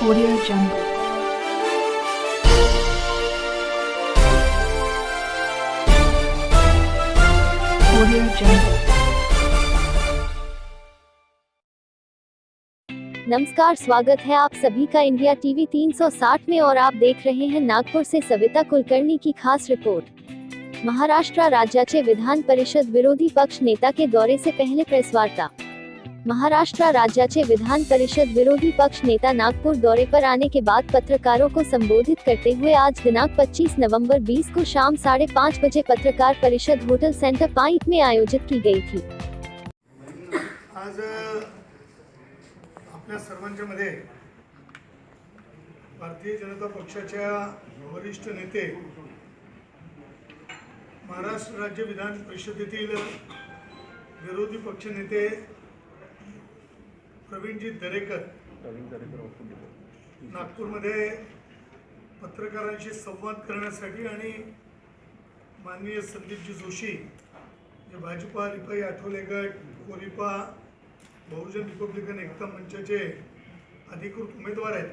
Audio Jungle. Audio Jungle. नमस्कार, स्वागत है आप सभी का इंडिया टीवी 360 में और आप देख रहे हैं नागपुर से सविता कुलकर्णी की खास रिपोर्ट। महाराष्ट्र राज्याचे विधान परिषद विरोधी पक्ष नेता के दौरे से पहले प्रेस वार्ता। महाराष्ट्र राज्याचे विधान परिषद विरोधी पक्ष नेता नागपुर दौरे पर आने के बाद पत्रकारों को संबोधित करते हुए आज दिनांक 25 नवंबर 20 को शाम 5:30 बजे पत्रकार परिषद होटल सेंटर पाइट में आयोजित की गई थी। आज आपल्या सर्वांच्या मध्ये भारतीय जनता पक्षाच्या वरिष्ठ नेते महाराष्ट्र राज्य विधान परिषदेतील विरोधी पक्ष नेते प्रवीणजी दरेकर नागपूरमध्ये पत्रकारांशी संवाद करण्यासाठी आणि माननीय संदीपजी जोशी जे भाजपा रिपाई आठवले गट कोरिपा बहुजन रिपब्लिकन एकता मंचाचे अधिकृत उमेदवार आहेत,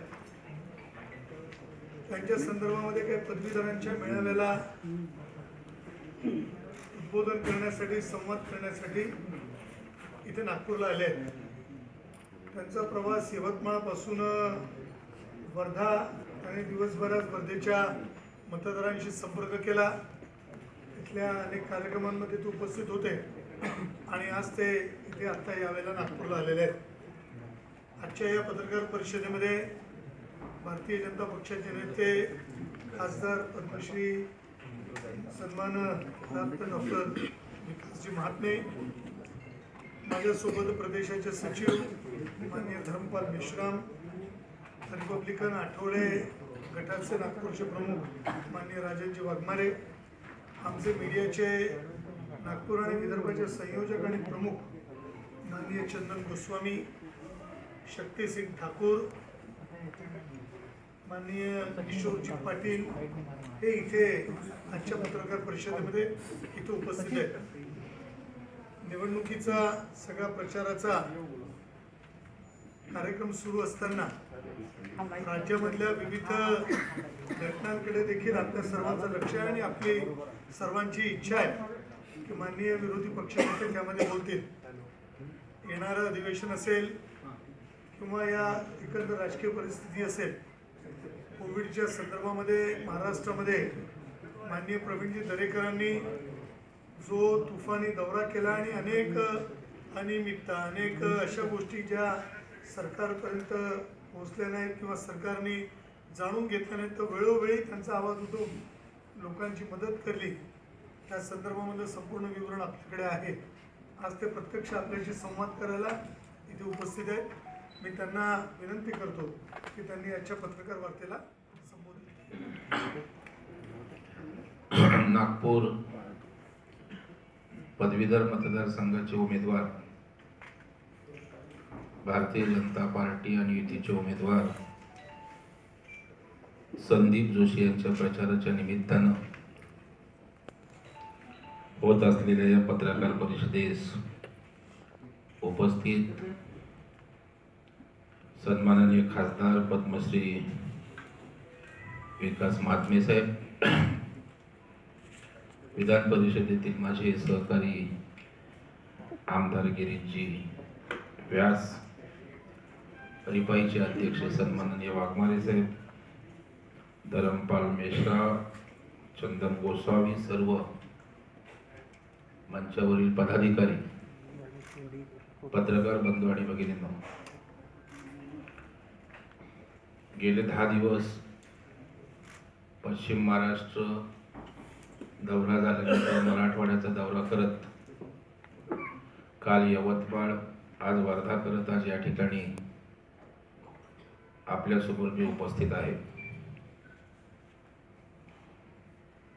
त्यांच्या संदर्भामध्ये काही पदवीधरांच्या मेळाव्याला उद्बोधन करण्यासाठी संवाद करण्यासाठी इथे नागपूरला आले आहेत। त्यांचा प्रवास यवतमाळपासून वर्धा आणि दिवसभरात वर्धेच्या मतदारांशी संपर्क केला। इथल्या अनेक कार्यक्रमांमध्ये ते उपस्थित होते आणि आज ते इथे आता यावेळेला नागपूरला आलेले आहेत। आजच्या या पत्रकार परिषदेमध्ये भारतीय जनता पक्षाचे नेते खासदार पद्मश्री सन्मान प्राप्त डॉक्टर विकासजी महात्मे, माझ्यासोबत प्रदेशाचे सचिव माननीय धर्मपाल मेश्राम, रिपब्लिकन आठवडे गटाचे नागपूरचे प्रमुख माननीय राजनजी वाघमारे, आमचे मीडियाचे नागपूर आणि विदर्भाचे संयोजक आणि प्रमुख माननीय चंदन गोस्वामी, शक्तिसिंग ठाकूर, माननीय किशोरजी पाटील हे इथे आजच्या पत्रकार परिषदेमध्ये इथे उपस्थित आहेत। निवडणुकीचा सगळा प्रचाराचा कार्यक्रम सुरू असताना राज्यामधल्या विविध घटनांकडे देखील आपल्या सर्वांचं लक्ष आहे आणि आपली सर्वांची इच्छा आहे की माननीय विरोधी पक्षनेते त्यामध्ये बोलतील। येणारं अधिवेशन असेल किंवा या एकंदर राजकीय परिस्थिती असेल, कोविडच्या संदर्भामध्ये महाराष्ट्रामध्ये माननीय प्रवीणजी दरेकरांनी जो तुफानी दौरा केला आणि अनेक अनियमितता, अनेक अशा गोष्टी ज्या सरकारपर्यंत पोहोचल्या नाहीत किंवा सरकारने जाणून घेतल्या नाहीत, तर वेळोवेळी त्यांचा आवाज उठवून लोकांची मदत केली। त्या संदर्भामध्ये संपूर्ण विवरण आपल्याकडे आहे। आज ते प्रत्यक्ष आपल्याशी संवाद करायला इथे उपस्थित आहेत। मी त्यांना विनंती करतो की त्यांनी आजच्या पत्रकार वार्तेला संबोधित केले। नागपूर पदवीधर मतदारसंघाचे उमेदवार, भारतीय जनता पार्टी आणि युतीचे उमेदवार संदीप जोशी यांच्या प्रचाराच्या निमित्तानं होत असलेल्या या पत्रकार परिषदेस उपस्थित सन्माननीय खासदार पद्मश्री विकास महात्मे साहेब, विधान परिषदेतील माझे सहकारी आमदार गिरीशजी व्यास, रिपाईचे अध्यक्ष सन्माननीय वाघमारे साहेब, धर्मपाल मेश्राम, चंदन गोस्वामी, सर्व मंचावरील पदाधिकारी, पत्रकार बंधू आणि भगिनींनो, गेले 10 दिवस पश्चिम महाराष्ट्र दौरा झाल्यानंतर मराठवाड्याचा दौरा करत काल यवतमाळ, आज वर्धा करत आज या ठिकाणी आपल्यासमोर मी उपस्थित आहे।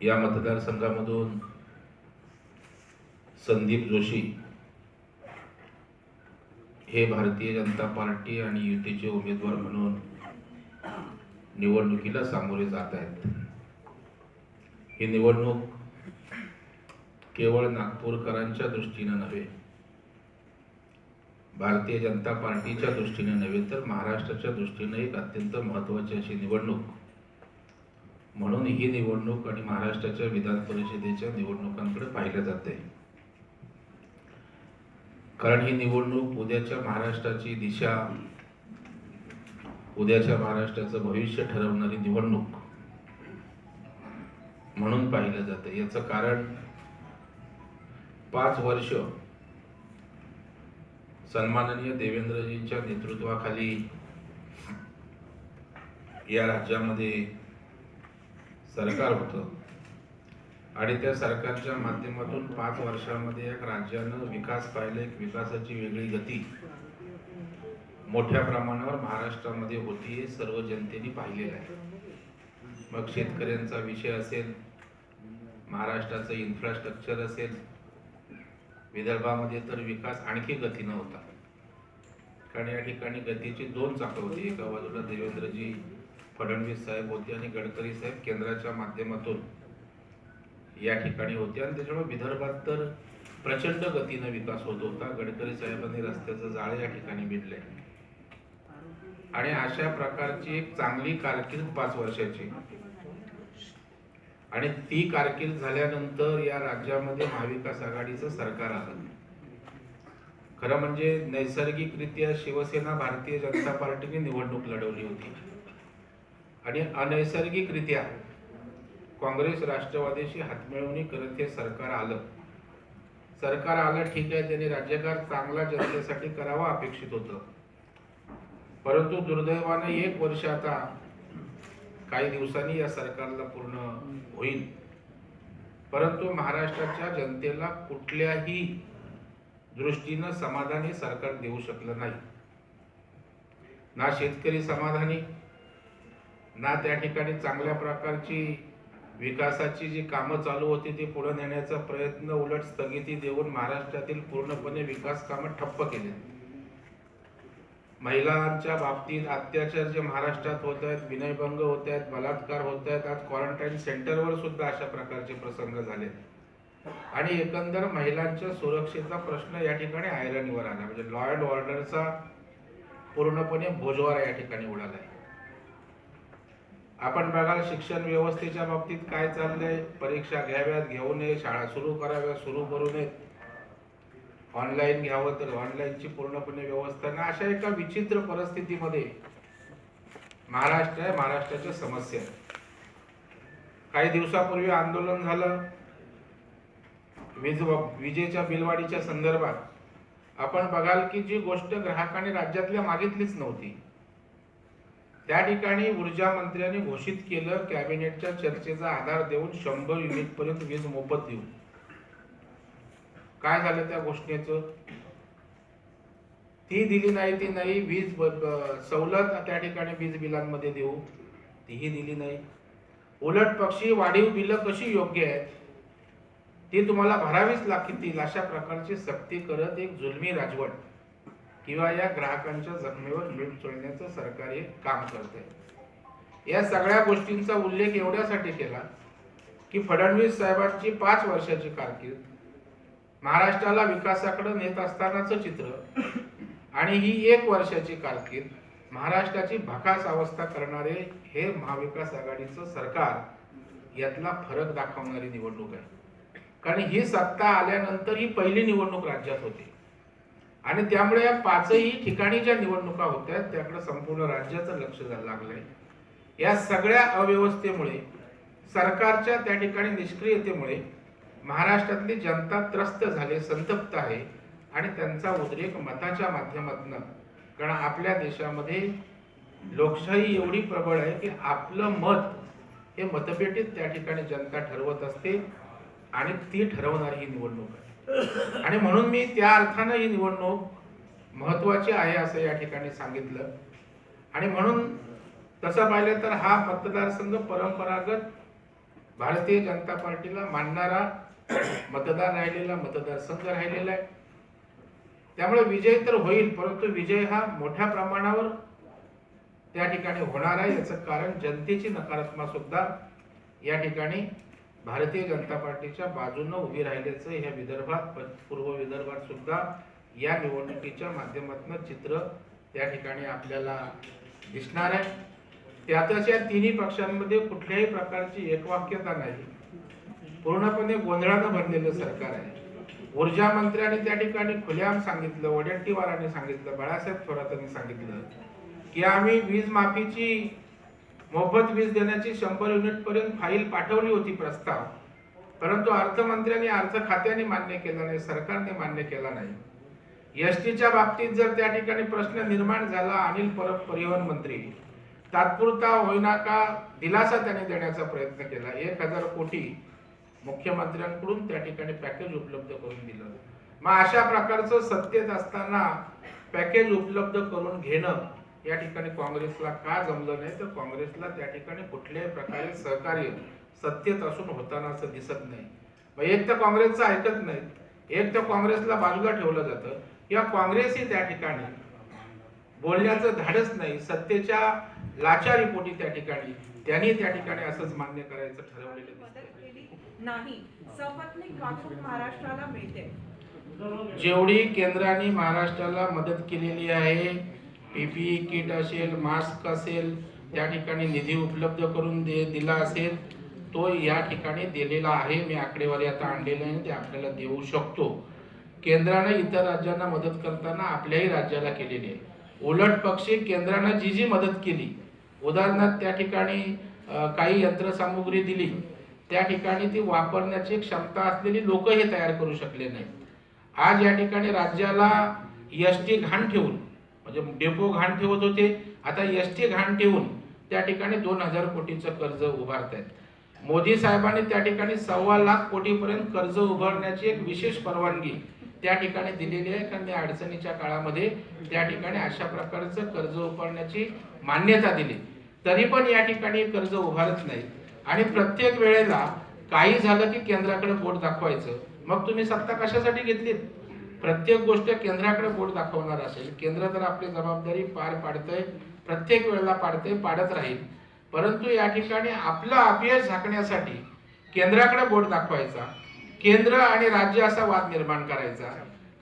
या मतदारसंघामधून संदीप जोशी हे भारतीय जनता पार्टी आणि युतीचे उमेदवार म्हणून निवडणुकीला सामोरे जात आहेत। ही निवडणूक केवळ नागपूरकरांच्या दृष्टीने नव्हे, भारतीय जनता पार्टीच्या दृष्टीने नव्हे तर महाराष्ट्राच्या दृष्टीने एक अत्यंत महत्त्वाची अशी निवडणूक म्हणून ही निवडणूक आणि महाराष्ट्राच्या विधान परिषदेच्या निवडणुकांकडे पाहिलं जाते. कारण ही निवडणूक उद्याच्या महाराष्ट्राची दिशा, उद्याच्या महाराष्ट्राचं भविष्य ठरवणारी निवडणूक म्हणून पाहिलं जाते. याचं कारण 5 वर्ष सन्माननीय देवेंद्रजींच्या नेतृत्वाखाली या राज्यामध्ये सरकार होतं आणि त्या सरकारच्या माध्यमातून 5 वर्षामध्ये एक राज्यानं विकास पाहिले, एक विकासाची वेगळी गती मोठ्या प्रमाणावर महाराष्ट्रामध्ये होती हे सर्व जनतेने पाहिलेलं आहे. मग शेतकऱ्यांचा विषय असेल, महाराष्ट्राचं इन्फ्रास्ट्रक्चर असेल, विदर्भामध्ये तर विकास आणखी गतीनं होता. कारण या ठिकाणी गतीची 2 चाकं होती. एका बाजूला देवेंद्रजी फडणवीस साहेब होते आणि गडकरी साहेब केंद्राच्या माध्यमातून या ठिकाणी होते आणि त्याच्यामुळे विदर्भात तर प्रचंड गतीनं विकास होत होता. गडकरी साहेबांनी रस्त्याचं जाळे या ठिकाणी भिडले आणि अशा प्रकारची एक चांगली कारकीर्द 5 वर्षाची आणि ती कारकीर्द झाल्यानंतर या राज्यामध्ये महाविकास आघाडीचं सरकार आलं. खरं म्हणजे नैसर्गिकरित्या शिवसेना भारतीय जनता पार्टीने निवडणूक लढवली होती आणि अनैसर्गिकरित्या काँग्रेस राष्ट्रवादीशी हातमिळवणी करत हे सरकार आलं. सरकार आलं ठीक आहे, त्यांनी राज्यकार चांगला जनतेसाठी करावा अपेक्षित होतं. परंतु दुर्दैवाने 1 वर्ष आता काही दिवसांनी या सरकारला पूर्ण होईल, परंतु महाराष्ट्राच्या जनतेला कुठल्याही दृष्टीनं समाधानी सरकार देऊ शकलं नाही. ना शेतकरी समाधानी, ना त्या ठिकाणी चांगल्या प्रकारची विकासाची जी कामं चालू होती ती पुढे नेण्याचा प्रयत्न, उलट स्थगिती देऊन महाराष्ट्रातील पूर्णपणे विकास कामं ठप्प केली. महिलांच्या बाबतीत अत्याचार जे महाराष्ट्रात होत आहेत, विनयभंग होत आहेत, बलात्कार होत आहेत, आज क्वारंटाईन सेंटरवर सुद्धा अशा प्रकारचे प्रसंग झाले आणि एकंदर महिलांच्या सुरक्षेचा प्रश्न या ठिकाणी ऐरणीवर आला. म्हणजे लॉ अँड ऑर्डरचा पूर्णपणे बोजवारा या ठिकाणी उडाला आहे. आपण बघाल शिक्षण व्यवस्थेच्या बाबतीत काय चाललंय, परीक्षा घ्याव्यात घेऊ नये, शाळा सुरू कराव्या सुरू करू नयेत, ऑनलाईन घ्यावं तर ऑनलाईनची पूर्णपणे व्यवस्था नाही. अशा एका विचित्र परिस्थितीमध्ये महाराष्ट्र आहे, महाराष्ट्राच्या समस्या. काही दिवसापूर्वी आंदोलन झालं विजेच्या बिलवाढीच्या संदर्भात. आपण बघाल की जी गोष्ट ग्राहकांनी राज्यातल्या मागितलीच नव्हती, त्या ठिकाणी ऊर्जा मंत्र्यांनी घोषित केलं कॅबिनेटच्या चर्चेचा आधार देऊन 100 युनिट पर्यंत वीज मोफत देऊ. काय झालं त्या घोषणेचं? ती दिली नाही, ती नाही. वीज सवलत त्या ठिकाणी वीज बिलांमध्ये देऊ, तीही दिली नाही. उलट पक्षी वाढीव बिलं कशी योग्य आहेत ती तुम्हाला भरावीच लागतील अशा प्रकारची सक्ती करत एक जुलमी राजवट किंवा या ग्राहकांच्या जखमेवर मीठ चोळण्याचं सरकार हे काम करते. या सगळ्या गोष्टींचा उल्लेख एवढ्यासाठी केला की फडणवीस साहेबांची 5 वर्षाची कारकीर्द, महाराष्ट्राला विकासाकडे नेत असतानाचं चित्र आणि ही 1 वर्षाची कारकीर्द महाराष्ट्राची भकास अवस्था करणारे हे महाविकास आघाडीचं सरकार, यातला फरक दाखवणारी निवडणूक आहे. कारण ही सत्ता आल्यानंतर ही पहिली निवडणूक राज्यात होती आणि त्यामुळे या 5ही ठिकाणी ज्या निवडणुका होत्या त्याकडे संपूर्ण राज्याचं लक्ष लागलंय. या सगळ्या अव्यवस्थेमुळे, सरकारच्या त्या ठिकाणी निष्क्रियतेमुळे महाराष्ट्रातली जनता त्रस्त झाली, संतप्त आहे आणि त्यांचा उद्रेक मताच्या माध्यमातून. कारण आपल्या देशामध्ये लोकशाही एवढी प्रबळ आहे की आपलं मत हे मतपेटीत त्या ठिकाणी जनता ठरवत असते आणि ती ठरवणारी ही निवडणूक आहे. आणि म्हणून मी त्या अर्थानं ही निवडणूक महत्त्वाची आहे असं या ठिकाणी सांगितलं. आणि म्हणून तसं पाहिलं तर हा मतदारसंघ परंपरागत भारतीय जनता पार्टीला मानणारा मतदार राहिलेला मतदारसंघ राहिलेला आहे. त्यामुळे विजय तर होईल, परंतु विजय हा मोठ्या प्रमाणावर त्या ठिकाणी होणार आहे. याचं कारण जनतेची नकारात्मक सुद्धा या ठिकाणी भारतीय जनता पार्टीच्या बाजूने उभी राहिल्याचं ह्या विदर्भात, पूर्व विदर्भात सुद्धा या निवडणुकीच्या माध्यमातून चित्र त्या ठिकाणी आपल्याला दिसणार आहे. त्यातच या तिन्ही पक्षांमध्ये कुठल्याही प्रकारची एकवाक्यता नाही, पूर्णपणे गोंधळानं भरलेलं सरकार आहे. ऊर्जा मंत्र्यांनी त्या ठिकाणी खुलेआम सांगितलं, वडेट्टीवारांनी सांगितलं, बाळासाहेब थोरातांनी सांगितलं की आम्ही वीज माफीची, मोफत वीज देण्याची 100 युनिट पर्यंत फाईल पाठवली होती प्रस्ताव, परंतु अर्थमंत्र्यांनी, अर्थ खात्याने मान्य केला नाही, सरकारने मान्य केला नाही. एसटीच्या बाबतीत जर त्या ठिकाणी प्रश्न निर्माण झाला, अनिल परब परिवहन मंत्री तात्पुरता होईना का दिलासा त्यांनी देण्याचा प्रयत्न केला. 1000 कोटी मुख्यमंत्र्यांकडून त्या ठिकाणी पॅकेज उपलब्ध करून दिलं. मग अशा प्रकारचं सत्तेत असताना पॅकेज उपलब्ध करून घेणं या ठिकाणी काँग्रेसला का जमलं नाही, तर काँग्रेसला त्या ठिकाणी कुठल्याही प्रकारे सहकार्य सत्तेत असून होताना असं दिसत नाही. मग एक तर काँग्रेसचं ऐकत नाहीत, एक तर काँग्रेसला बाजूला ठेवलं जातं, किंवा काँग्रेसही त्या ठिकाणी बोलण्याचं धाडस नाही. सत्तेच्या लाचारीपोटी त्या ठिकाणी त्यांनी त्या ठिकाणी असंच मान्य करायचं ठरवलेलं दिसतंय. नाही, सपत्नीक वाहतूक महाराष्ट्राला मिळते. जेवढी केंद्राने महाराष्ट्राला मदत केलेली आहे, पीपीई किट असेल, मास्क असेल, त्या ठिकाणी निधी उपलब्ध करून दिला असेल, तो या ठिकाणी दिलेला आहे. मी आकडेवारी आता आणलेली आहे, ते आपल्याला देऊ शकतो. केंद्राने इतर राज्यांना मदत करताना आपल्याही राज्याला केलेली आहे. उलट पक्षी केंद्राने जी जी मदत केली, उदाहरणार्थ त्या ठिकाणी काही यंत्रसामुग्री दिली, त्या ठिकाणी ती वापरण्याची क्षमता असलेली लोक हे तयार करू शकले नाही. आज या ठिकाणी राज्याला एसटी घाण ठेवून, म्हणजे डेपो घाण ठेवत होते, आता एसटी घाण ठेवून त्या ठिकाणी 2000 कोटीचं कर्ज उभारतायत. मोदी साहेबांनी त्या ठिकाणी 1.25 लाख कोटीपर्यंत कर्ज उभारण्याची एक विशेष परवानगी त्या ठिकाणी दिलेली आहे, कारण या अडचणीच्या काळामध्ये त्या ठिकाणी अशा प्रकारचं कर्ज उभारण्याची मान्यता दिली. तरी पण या ठिकाणी कर्ज उभारत नाही, आणि प्रत्येक वेळेला काही झालं की केंद्राकडे बोट दाखवायचं. मग तुम्ही सत्ता कशासाठी घेतलीत? प्रत्येक गोष्ट केंद्राकडे बोट दाखवणार असेल, केंद्र तर आपली जबाबदारी पार पाडतंय, प्रत्येक वेळेला पाडतंय, पाडत राहील. परंतु या ठिकाणी आपलं अपयश झाकण्यासाठी केंद्राकडे बोट दाखवायचा, केंद्र आणि राज्य असा वाद निर्माण करायचा,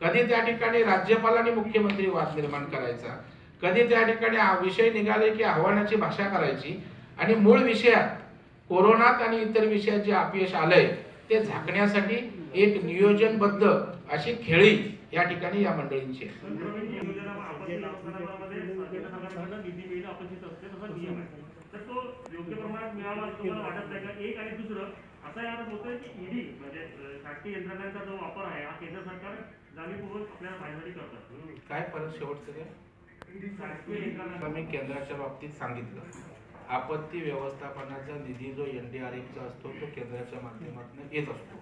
कधी त्या ठिकाणी राज्यपाल आणि मुख्यमंत्री वाद निर्माण करायचा, कधी त्या ठिकाणी विषय निघाले की आव्हानाची भाषा करायची, आणि मूळ विषयात कोरोनात आणि इतर विषयात जे अपयश आलंय ते झाकण्यासाठी एक नियोजनबद्ध अशी खेळी या ठिकाणी या मंडळींची आहे. योग्य प्रमाणात मिळावा तुम्हाला वाटत नाही का? एक आणि दुसरं असं यात होतंय की ईडी म्हणजे शासकीय यंत्रणांचा जो वापर आहे हा केंद्र सरकार जाणीवपूर्वक आपल्या फायद्यासाठी करतात. काय परत शेवटचं मी केंद्राच्या बाबतीत सांगितलं, आपत्ती व्यवस्थापनाचा निधी जो NDRFचा असतो तो केंद्राच्या माध्यमातून येत असतो.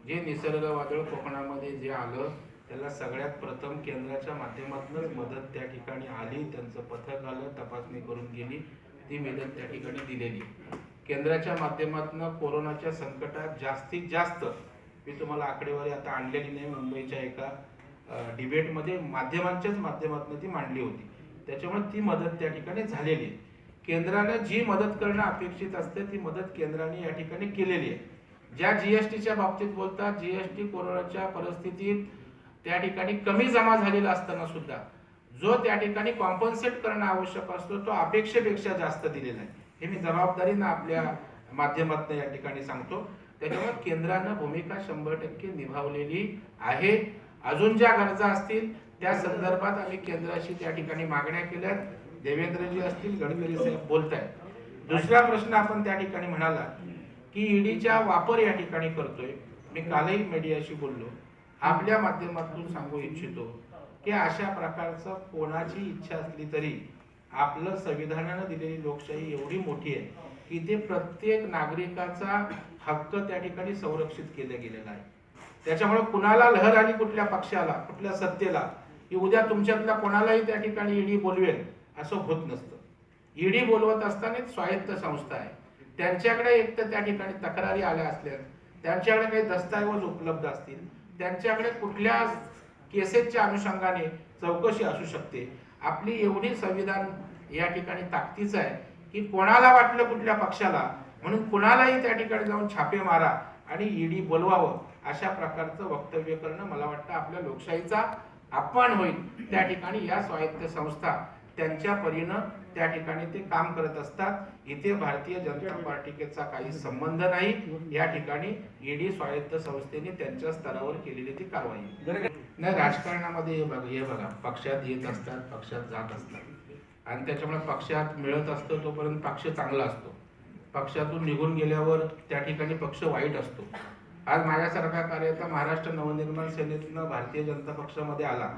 जे निसर्ग वादळ कोकणामध्ये जे आलं त्याला सगळ्यात प्रथम केंद्राच्या माध्यमातूनच मदत त्या ठिकाणी आली, त्यांचं पथक आलं, तपासणी करून गेली, ती मदत त्या ठिकाणी दिलेली. केंद्राच्या माध्यमातून कोरोनाच्या संकटात जास्तीत जास्त, मी तुम्हाला आकडेवारी आता आणलेली नाही, मुंबईच्या एका डिबेटमध्ये माध्यमांच्याच माध्यमातून ती मांडली होती, त्याच्यामुळे ती मदत त्या ठिकाणी झालेली आहे. केंद्रानं जी मदत करणं अपेक्षित असते ती मदत केंद्राने या ठिकाणी केलेली आहे. ज्या GSTच्या बाबतीत बोलतात, GST कोरोनाच्या परिस्थितीत त्या ठिकाणी कमी जमा झालेला असताना सुद्धा जो त्या ठिकाणी कॉम्पन्सेट करणं आवश्यक असतो तो अपेक्षेपेक्षा जास्त दिलेला आहे. हे मी जबाबदारीनं आपल्या माध्यमातून या ठिकाणी सांगतो. त्याच्यामुळे केंद्रानं भूमिका 100% निभावलेली आहे. अजून ज्या गरजा असतील त्या संदर्भात आम्ही केंद्राशी त्या ठिकाणी मागण्या केल्यात. देवेंद्रजी असतील, गडकरी साहेब बोलतायत. दुसरा प्रश्न आपण त्या ठिकाणी म्हणाला की ईडीचा वापर या ठिकाणी करतोय. मी कालही मीडियाशी बोललो, आपल्या माध्यमातून सांगू इच्छितो की अशा प्रकारचं कोणाची इच्छा असली तरी आपलं संविधानानं दिलेली लोकशाही एवढी मोठी आहे की ते प्रत्येक नागरिकाचा हक्क त्या ठिकाणी संरक्षित केला गेलेला आहे. त्याच्यामुळे कुणाला लहर आली कुठल्या पक्षाला, कुठल्या सत्तेला, की उद्या तुमच्यातल्या कोणालाही त्या ठिकाणी ईडी बोलवेल असं होत नसतं. ईडी बोलवत असताना स्वायत्त संस्था आहे, त्यांच्याकडे एक तर त्या ठिकाणी तक्रारी आल्या असल्या, त्यांच्याकडे काही दस्तऐवज उपलब्ध असतील, त्यांच्याकडे कुठल्या केसेसच्या अनुषंगाने चौकशी असू शकते. आपली एवढी संविधान या ठिकाणी ताकदीचं आहे की कोणाला वाटलं कुठल्या पक्षाला म्हणून कुणालाही त्या ठिकाणी जाऊन छापे मारा आणि ईडी बोलवावं अशा प्रकारचं वक्तव्य करणं मला वाटतं आपल्या लोकशाहीचा अपमान होईल त्या ठिकाणी या स्वायत्त संस्था त्यांच्या परीनं त्या ठिकाणी ते काम करत असतात। इथे भारतीय जनता पार्टीचा काही संबंध नाही। या ठिकाणी ईडी स्वायत्त संस्थेने त्यांच्या स्तरावर केलेली ती कारवाई नाही। राजकारणामध्ये हे बघा पक्षात येत असतात, पक्षात जात असतात आणि त्याच्यामुळे पक्षात मिळत असतो तोपर्यंत पक्ष चांगला असतो, पक्षातून निघून गेल्यावर त्या ठिकाणी पक्ष वाईट असतो। आज माझ्यासारखा कार्यकर्ता महाराष्ट्र नवनिर्माण सेनेतून भारतीय जनता पक्षामध्ये आला,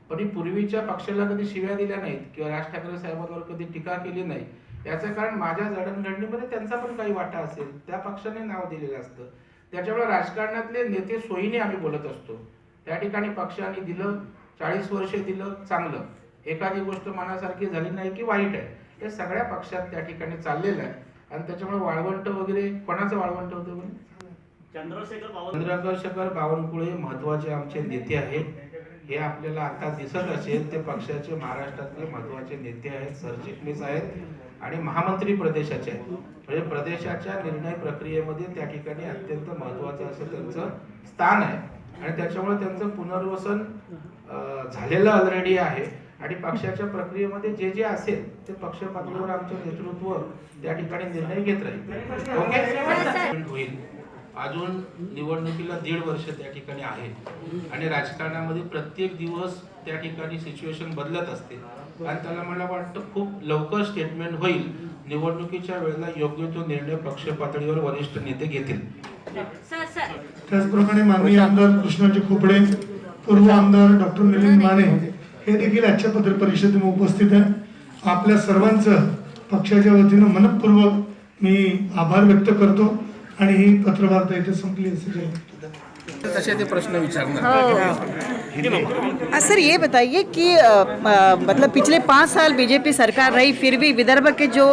पण पूर्वीच्या पक्षाला कधी शिव्या दिल्या नाहीत किंवा राज ठाकरे साहेबांवर कधी टीका केली नाही। याचं कारण माझ्या जडणघडणीमध्ये त्यांचा पण काही वाटा असेल, त्या पक्षाने नाव दिलेलं असतं। त्याच्यामुळे राजकारणातले नेते सोयीने आम्ही बोलत असतो। त्या ठिकाणी पक्षाने दिलं, 40 वर्ष दिलं, चांगलं, एखादी गोष्ट मनासारखी झाली नाही की वाईट आहे, हे सगळ्या पक्षात त्या ठिकाणी चाललेलं आहे। आणि त्याच्यामुळे वाळवंट वगैरे कोणाचं वाळवंट होतं म्हणजे चंद्रशेखर बावनकुळे महत्वाचे आमचे नेते आहेत। हे आपल्याला आता दिसत असेल ते पक्षाचे महाराष्ट्रातले महत्वाचे नेते आहेत, सरचिटणीस आहेत आणि महामंत्री प्रदेशाचे आहेत। म्हणजे प्रदेशाच्या निर्णय प्रक्रियेमध्ये त्या ठिकाणी अत्यंत महत्वाचं असं त्यांचं स्थान आहे आणि त्याच्यामुळे त्यांचं पुनर्वसन झालेलं ऑलरेडी आहे आणि पक्षाच्या प्रक्रियेमध्ये जे जे असेल ते पक्ष पातळीवर आमचं नेतृत्व त्या ठिकाणी निर्णय घेत राहील। ओके होईल। अजून निवडणुकीला 1.5 वर्ष त्या ठिकाणी आहे आणि राजकारणामध्ये प्रत्येक दिवस त्या ठिकाणी सिच्युएशन बदलत असते आणि त्याला मला वाटतं खूप लवकर स्टेटमेंट होईल। निवडणुकीच्या वेळेला योग्य तो निर्णय पक्ष पातळीवर वरिष्ठ नेते घेतील। त्याचप्रमाणे माननीय आमदार कृष्णाजी खोपडे, पूर्व आमदार डॉक्टर मिलिंद माने हे देखील आजच्या पत्रकार परिषदेमध्ये उपस्थित आहे। आपल्या सर्वांचं पक्षाच्या वतीनं मनपूर्वक मी आभार व्यक्त करतो आणि ही पत्रवार्ता इथे संपली असेल। तसे ते प्रश्न विचारणार। सर ये बताइए कि मतलब पिछले 5 साल बीजेपी सरकार रही, फिर भी विदर्भ के जो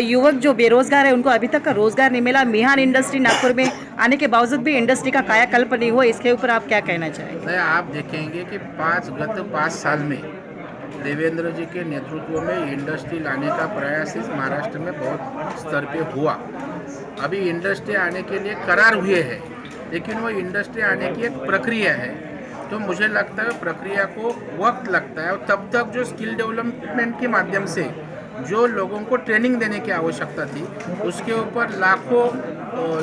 युवक जो बेरोजगार है उनको अभी तक का रोजगार नहीं मिला। मिहान इंडस्ट्री नागपुर में आने के बावजूद भी इंडस्ट्री का कायाकल्प नहीं हुआ, इसके ऊपर आप क्या कहना चाहेंगे? आप देखेंगे कि गत 5 साल में देवेंद्र जी के नेतृत्व में इंडस्ट्री लाने का प्रयास इस महाराष्ट्र में बहुत स्तर पे हुआ। अभी इंडस्ट्री आने के लिए करार हुए हैं, लेकिन वो इंडस्ट्री आने की एक प्रक्रिया है, तो मुझे लगता है प्रक्रिया को वक्त लगता है और तब तक जो स्किल डेवलपमेंट के माध्यम से जो लोगों को ट्रेनिंग देने की आवश्यकता थी, उसके ऊपर लाखों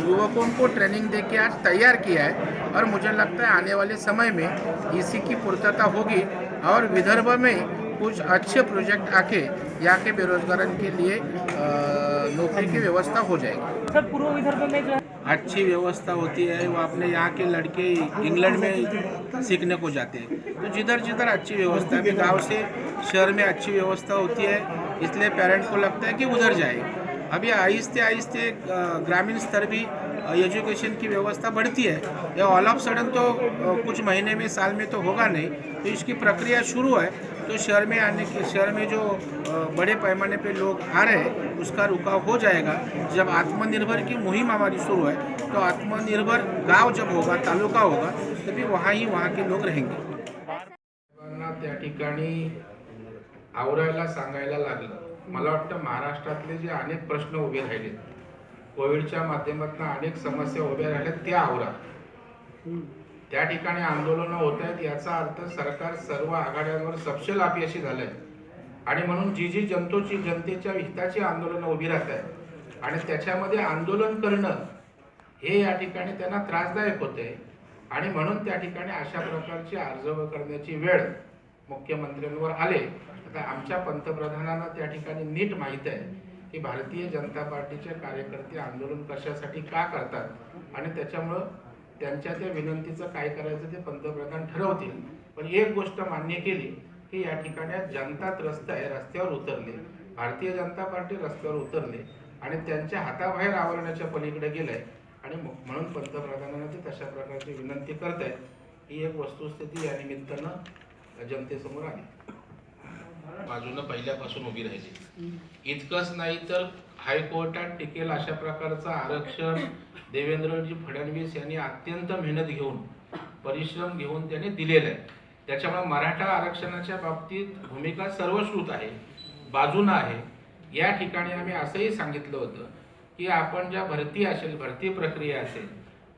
युवकों को ट्रेनिंग दे के आज तैयार किया है और मुझे लगता है आने वाले समय में इसी की पूर्तता होगी और विदर्भ में कुछ अच्छे प्रोजेक्ट आके यहाँ के बेरोजगारों के लिए नौकरी की व्यवस्था हो जाएगी। सर पूर्व विदर्भ में जो अच्छी व्यवस्था होती है, वो अपने यहाँ के लड़के इंग्लैंड में सीखने को जाते हैं, तो जिधर जिधर अच्छी व्यवस्था है, गांव से शहर में अच्छी व्यवस्था होती है, इसलिए पेरेंट को लगता है कि उधर जाए। अभी आहिस्ते आहिस्ते ग्रामीण स्तर भी एजुकेशन की व्यवस्था बढ़ती है। या ऑल ऑफ सडन तो कुछ महीने में, साल में तो होगा नहीं, तो इसकी प्रक्रिया शुरू है। तो शहर में जो बड़े पैमाने पे लोग आ रहे हैं उसका रुकाव हो जाएगा। जब आत्मनिर्भर की मुहिम हमारी शुरू है, तो आत्मनिर्भर गांव जब होगा, तालुका होगा, तभी वहाँ के लोग रहेंगे। त्या ठिकाणी आवरायला सांगायला लागलं। मला वाटतं महाराष्ट्रातले जे अनेक प्रश्न उभे राहिले, कोविडच्या माध्यमातून अनेक समस्या उभ्या राहिल्या, त्या आवरा। त्या ठिकाणी आंदोलनं होत आहेत, याचा अर्थ सरकार सर्व आघाड्यांवर सपशेल अपयशी झालंय आणि म्हणून जी जनतेच्या हिताची आंदोलनं उभी राहत आहेत आणि त्याच्यामध्ये आंदोलन करणं हे या ठिकाणी त्यांना त्रासदायक होते आणि म्हणून त्या ठिकाणी अशा प्रकारची अर्ज करण्याची वेळ मुख्यमंत्र्यांवर आले। आता आमच्या पंतप्रधानांना त्या ठिकाणी नीट माहीत आहे की भारतीय जनता पार्टीचे कार्यकर्ते आंदोलन कशासाठी का करतात आणि त्याच्यामुळं त्यांच्या त्या विनंतीचं काय करायचं ते पंतप्रधान ठरवतील। पण एक गोष्ट मान्य केली की या ठिकाणी जनता त्रस्त आहे, रस्त्यावर उतरले, भारतीय जनता पार्टी रस्त्यावर उतरले आणि त्यांच्या हाताबाहेर आवरण्याच्या पलीकडे गेलंय आणि म्हणून पंतप्रधानांना ते तशा प्रकारची विनंती करत आहेत। ही एक वस्तुस्थिती या निमित्तानं जनतेसमोर आली, बाजूनं पहिल्यापासून उभी राहिली। इतकंच नाही तर हायकोर्टात टिकेल अशा प्रकारचं आरक्षण देवेंद्रजी फडणवीस यांनी अत्यंत मेहनत घेऊन, परिश्रम घेऊन त्यांनी दिलेलं आहे। त्याच्यामुळे मराठा आरक्षणाच्या बाबतीत भूमिका सर्वश्रुत आहे, बाजूनं आहे। या ठिकाणी आम्ही असंही सांगितलं होतं की आपण ज्या भरती प्रक्रिया असेल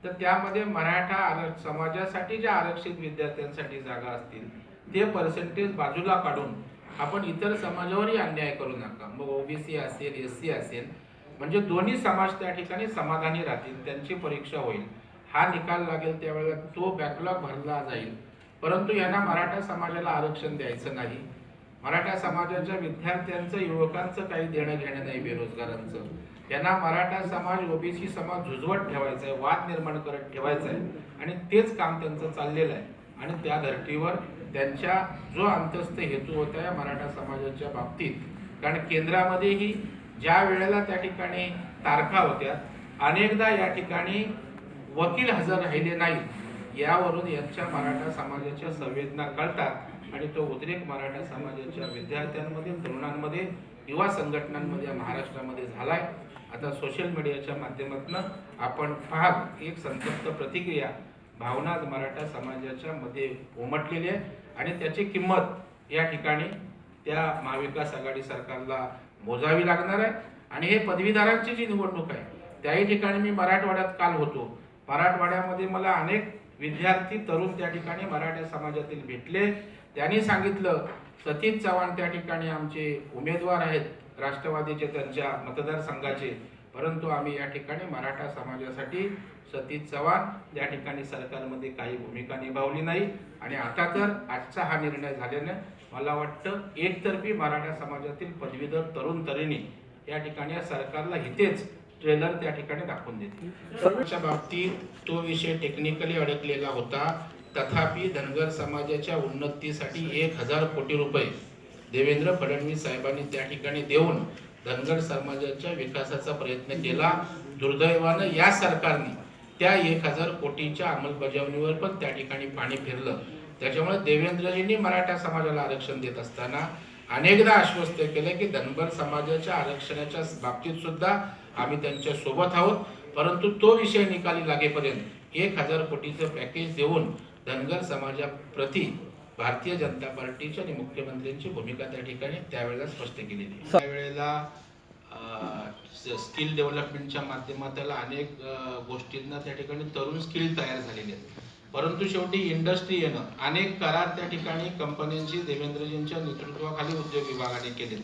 तर त्यामध्ये मराठा समाजासाठी ज्या आरक्षित विद्यार्थ्यांसाठी जागा असतील ते पर्सेंटेज बाजूला काढून आपण इतर समाजावरही अन्याय करू नका. मग ओबीसी असेल, SC असेल, म्हणजे दोन्ही समाज त्या ठिकाणी समाधानी राहतील, त्यांची परीक्षा होईल, हा निकाल लागेल त्यावेळेला तो बॅकलॉग भरला जाईल. परंतु यांना मराठा समाजाला आरक्षण द्यायचं नाही. मराठा समाजाच्या विद्यार्थ्यांचं, युवकांचं काही देणं घेणं नाही, बेरोजगारांचं. त्यांना मराठा समाज, ओबीसी समाज झुजवत ठेवायचा आहे, वाद निर्माण करत ठेवायचा आहे आणि तेच काम त्यांचं चाललेलं आहे. आणि त्या धर्तीवर त्यांच्या जो अंतस्थ हेतू होता या मराठा समाजाच्या बाबतीत, कारण केंद्रामध्येही ज्या वेळेला त्या ठिकाणी तारखा होत्या, अनेकदा या ठिकाणी वकील हजर राहिले नाहीत, यावरून यांच्या मराठा समाजाच्या संवेदना कळतात आणि तो उद्रेक मराठा समाजाच्या विद्यार्थ्यांमध्ये, तरुणांमध्ये, युवा संघटनांमध्ये महाराष्ट्रामध्ये झालाय. आता सोशल मीडियाच्या माध्यमातून आपण पाहत एक संतप्त प्रतिक्रिया भावना मराठा समाजाच्या मध्ये उमटलेली आहे आणि त्याची किंमत या ठिकाणी त्या महाविकास आघाडी सरकारला मोजावी लागणार आहे. आणि हे पदवीधरांची जी निवडणूक आहे, त्याही ठिकाणी मी मराठवाड्यात काल होतो. मराठवाड्यामध्ये मला अनेक विद्यार्थी, तरुण त्या ठिकाणी मराठा समाजातील भेटले. त्यांनी सांगितलं, सतीश चव्हाण त्या ठिकाणी आमचे उमेदवार आहेत राष्ट्रवादीचे, त्यांच्या मतदारसंघाचे, परंतु आम्ही या ठिकाणी मराठा समाजासाठी सतीश चव्हाण या ठिकाणी सरकारमध्ये काही भूमिका निभावली नाही. आणि आता तर आजचा हा निर्णय झाल्याने मला वाटतं एकतर्फी मराठा समाजातील पदवीधर तरुण तरुणी या ठिकाणी या सरकारला हितेच ट्रेलर त्या ठिकाणी दाखवून देतील. सर्वच्या बाबतीत तो विषय टेक्निकली अडकलेला होता. तथापि धनगर समाजाच्या उन्नतीसाठी 1000 कोटी रुपये देवेंद्र फडणवीस साहेबांनी त्या ठिकाणी देऊन धनगर समाजाच्या विकासाचा प्रयत्न केला. दुर्दैवानं या सरकारने त्या 1000 कोटीच्या अंमलबजावणीवर पण त्या ठिकाणी पाणी फिरलं. त्याच्यामुळे देवेंद्रजींनी मराठा समाजाला आरक्षण देत असताना अनेकदा आश्वस्त केलं की धनगर समाजाच्या आरक्षणाच्या बाबतीत सुद्धा आम्ही त्यांच्या सोबत आहोत. परंतु तो विषय निकाली लागेपर्यंत 1000 कोटीचं पॅकेज देऊन धनगर समाजाप्रती भारतीय जनता पार्टीची आणि मुख्यमंत्र्यांची भूमिका त्या ठिकाणी त्यावेळेला स्पष्ट केलेली आहे. त्यावेळेला स्किल डेव्हलपमेंटच्या माध्यमातून अनेक गोष्टींना त्या ठिकाणी तरुण स्किल तयार झालेले आहेत. परंतु शेवटी इंडस्ट्री येणं, अनेक करार त्या ठिकाणी कंपन्यांची देवेंद्रजींच्या नेतृत्वाखाली उद्योग विभागाने केले.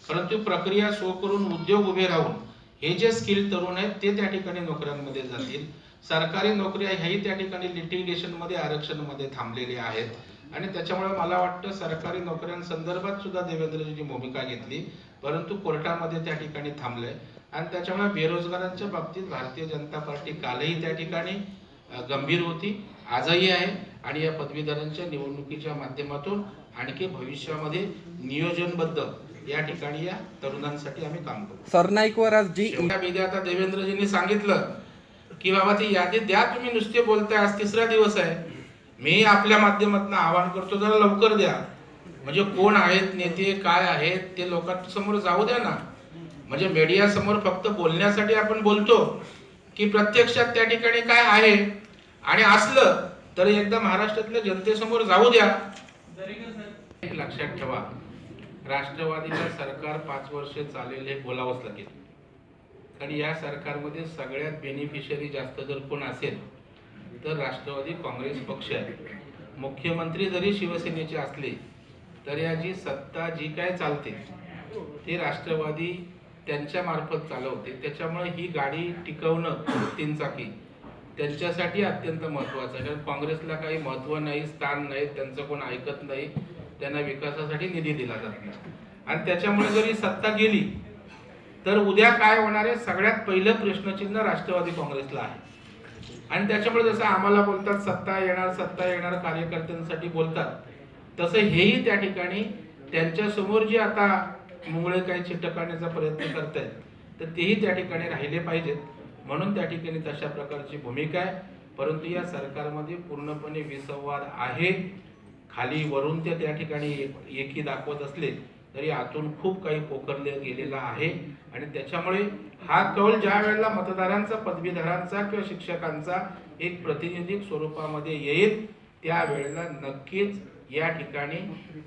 परंतु प्रक्रिया सो करून उद्योग उभे राहून हे जे स्किल तरुण आहेत ते त्या ठिकाणी नोकऱ्यांमध्ये जातील. सरकारी नोकऱ्या ह्याही त्या ठिकाणी लिटिगेशनमध्ये, आरक्षणमध्ये थांबलेल्या आहेत. आणि त्याच्यामुळे मला वाटतं सरकारी नोकऱ्यांसंदर्भात सुद्धा देवेंद्रजींनी भूमिका घेतली, परंतु कोर्टामध्ये त्या ठिकाणी थांबलंय. आणि त्याच्यामुळे बेरोजगारांच्या बाबतीत भारतीय जनता पार्टी कालही त्या ठिकाणी गंभीर होती, आजही आहे. आणि या पदवीधरांच्या निवडणुकीच्या माध्यमातून आणखी भविष्यामध्ये नियोजनबद्ध या ठिकाणी या तरुणांसाठी आम्ही काम करू. सरनाईकवर आज जी आता देवेंद्रजींनी सांगितलं की बाबा ती यादी द्या, तुम्ही नुसते बोलताय, आज 3रा दिवस आहे. मी आपल्या माध्यमातून आवाहन करतो, जरा लवकर द्या. म्हणजे कोण आहेत नेते, काय आहेत ते लोकांसमोर जाऊ द्या ना. म्हणजे मीडिया समोर फक्त बोलण्यासाठी आपण बोलतो की प्रत्यक्षात त्या ठिकाणी काय आहे, आणि असलं तर एकदा महाराष्ट्रातल्या जनतेसमोर जाऊ द्या. एक लक्षात ठेवा, राष्ट्रवादीचं सरकार 5 वर्ष चालेल हे बोलावंच लागेल. आणि या सरकारमध्ये सगळ्यात बेनिफिशियरी जास्त जर कोण असेल तर राष्ट्रवादी काँग्रेस पक्ष आहे. मुख्यमंत्री जरी शिवसेनेचे असले तर या जी सत्ता जी काय चालते ते राष्ट्रवादी त्यांच्या मार्फत चालवते. त्याच्यामुळे ही गाडी टिकवणं 3 चाकी त्यांच्यासाठी अत्यंत महत्त्वाचं आहे. कारण काँग्रेसला काही महत्त्व नाही, स्थान नाही, त्यांचं कोण ऐकत नाही, त्यांना विकासासाठी निधी दिला जात नाही. आणि त्याच्यामुळे जरी सत्ता गेली तर उद्या काय होणार आहे, सगळ्यात पहिलं प्रश्नचिन्ह राष्ट्रवादी काँग्रेसला आहे. आणि त्याच्यामुळे जसं आम्हाला बोलतात सत्ता येणार कार्यकर्त्यांसाठी बोलतात, तसं हेही त्या ठिकाणी त्यांच्या समोर जे आता मुळे काही चिटकण्याचा प्रयत्न करतायत तर तेही त्या ठिकाणी राहिले पाहिजेत. म्हणून त्या ठिकाणी तशा प्रकारची भूमिका आहे. परंतु या सरकारमध्ये पूर्णपणे विसंवाद आहे. खाली वरून ते त्या ठिकाणी एकी दाखवत असले तरी आतून खूप काही पोखरले गेलेला आहे. आणि त्याच्यामुळे हा कौल ज्या वेळेला मतदारांचा, पदवीधरांचा किंवा शिक्षकांचा एक प्रातिनिधिक स्वरूपामध्ये येईल त्यावेळेला नक्कीच या ठिकाणी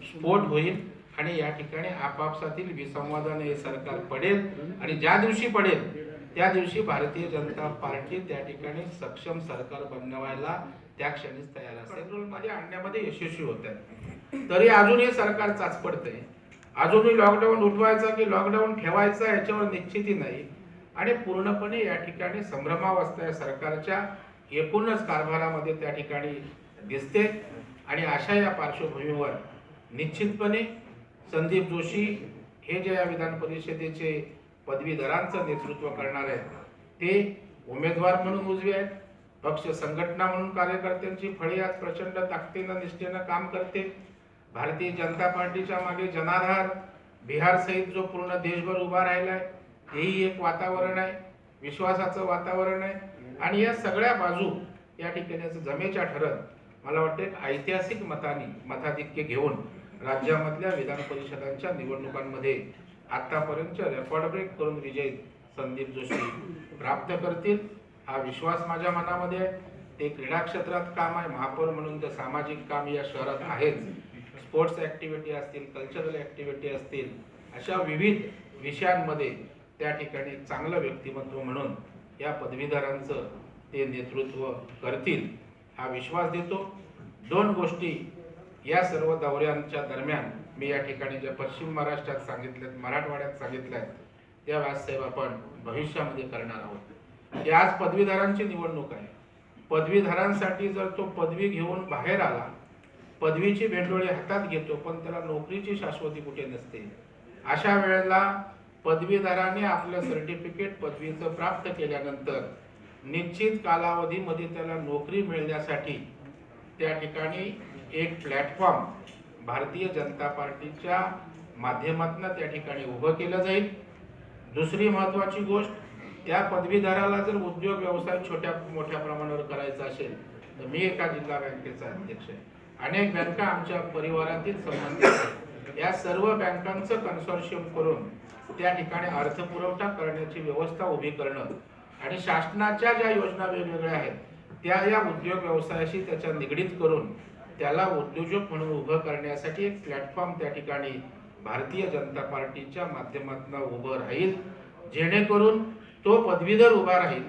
स्फोट होईल आणि या ठिकाणी आपापसातील विसंवादाने हे सरकार पडेल. आणि ज्या दिवशी पडेल त्या दिवशी भारतीय जनता पार्टी त्या ठिकाणी सक्षम सरकार बनवायला त्या क्षणीच तयार असेल, मध्ये आणण्यामध्ये यशस्वी होत आहे. तरी अजूनही सरकार चाचपडतंय. अजूनही लॉकडाऊन उठवायचा की लॉकडाऊन ठेवायचा याच्यावर निश्चिती नाही आणि पूर्णपणे या ठिकाणी संभ्रमावस्था या सरकारच्या एकूणच कारभारामध्ये त्या ठिकाणी दिसते. आणि अशा या पार्श्वभूमीवर निश्चितपणे संदीप जोशी हे जे या विधान परिषदेचे पदवीधरांचं नेतृत्व करणार आहेत ते उमेदवार म्हणून उजवे आहेत. पक्ष संघटना म्हणून कार्यकर्त्यांची फळी आज प्रचंड ताकदीनं निष्ठेनं काम करते. भारतीय जनता पार्टीच्या मागे जनाधार बिहार सहित जो पूर्ण देशभर उभा राहिलाय तेही एक वातावरण आहे, विश्वासाचं वातावरण आहे. आणि या सगळ्या बाजू या ठिकाणी जमेच्या ठरत मला वाटतं एक ऐतिहासिक मताधिक्य घेऊन राज्यामधल्या विधान परिषदांच्या निवडणुकांमध्ये आतापर्यंत रेकॉर्ड ब्रेक करून विजय संदीप जोशी प्राप्त करतील हा विश्वास माझ्या मनामध्ये आहे. ते क्रीडा क्षेत्रात काम आहे, महापौर म्हणून तर सामाजिक काम या शहरात आहेच. स्पोर्ट्स ॲक्टिव्हिटी असतील, कल्चरल ॲक्टिव्हिटी असतील, अशा विविध विषयांमध्ये त्या ठिकाणी चांगलं व्यक्तिमत्व म्हणून या पदवीधरांचं ते नेतृत्व करतील हा विश्वास देतो. दोन गोष्टी या सर्व दौऱ्यांच्या दरम्यान मी या ठिकाणी ज्या पश्चिम महाराष्ट्रात सांगितल्यात, मराठवाड्यात सांगितल्यात त्या व्याससाहेब आपण भविष्यामध्ये करणार आहोत. की आज पदवीधरांची निवडणूक आहे. पदवीधरांसाठी जर तो पदवी घेऊन बाहेर आला, पदवीची भेंडोळी हातात घेतो पण त्याला नोकरीची शाश्वती कुठे नसते. अशा वेळेला पदवीधराने आपलं सर्टिफिकेट पदवीचं प्राप्त केल्यानंतर निश्चित कालावधीमध्ये त्याला नोकरी मिळण्यासाठी त्या ठिकाणी एक प्लॅटफॉर्म भारतीय जनता पार्टीच्या माध्यमातून त्या ठिकाणी उभं केलं जाईल. दुसरी महत्त्वाची गोष्ट, त्या पदवीधराला जर उद्योग व्यवसाय छोट्या मोठ्या प्रमाणावर करायचा असेल तर मी एका जिल्हा बँकेचा अध्यक्ष आहे. अनेक बँका आमच्या परिवारातील संबंधित आहेत. या सर्व बँकांचं कन्सोर्शियम करून त्या ठिकाणी अर्थपुरवठा करण्याची व्यवस्था उभी करणं आणि शासनाच्या ज्या योजना वेगवेगळ्या आहेत त्या या उद्योग व्यवसायाशी त्याच्या निगडीत करून त्याला उद्योजक म्हणून उभं करण्यासाठी एक प्लॅटफॉर्म त्या ठिकाणी भारतीय जनता पार्टीच्या माध्यमातून उभं राहील. जेणेकरून तो पदवीधर उभा राहील,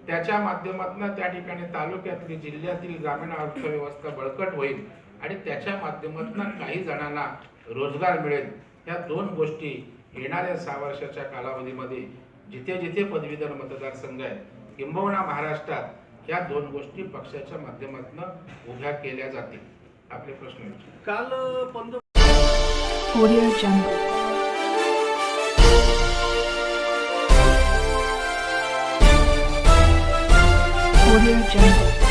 त्याच्या माध्यमातून त्या ठिकाणी तालुक्यातली जिल्ह्यातील ग्रामीण अर्थव्यवस्था बळकट होईल आणि त्याच्या माध्यमातून काही जणांना रोजगार मिळेल. या दोन गोष्टी येणाऱ्या 6 वर्षाच्या कालावधीमध्ये जिथे जिथे पदवीधर मतदारसंघ आहेत किंबहुना महाराष्ट्रात या दोन गोष्टी पक्षाच्या माध्यमातून उभ्या केल्या जातील. आपले प्रश्न काल Audio Jungle. Audio Jungle.